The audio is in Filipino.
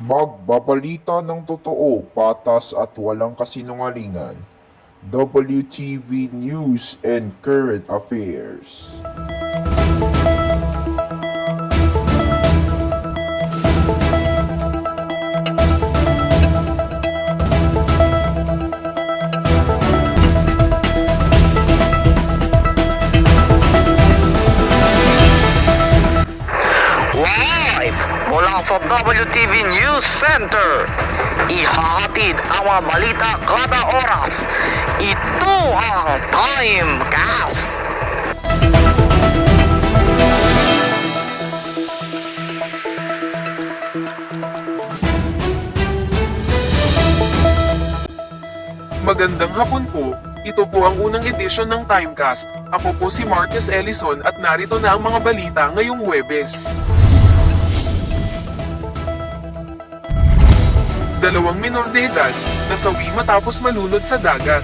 Magbabalita ng totoo, patas at walang kasinungalingan. WTV News and Current Affairs. Live mula sa WTV News Center, ihahatid ang mga balita kada oras. Ito ang Timecast. Magandang hapon po. Ito po ang unang edisyon ng Timecast. Ako po si Marcus Ellison at narito na ang mga balita ngayong Huwebes. Dalawang minor de edad nasawi matapos malunod sa dagat.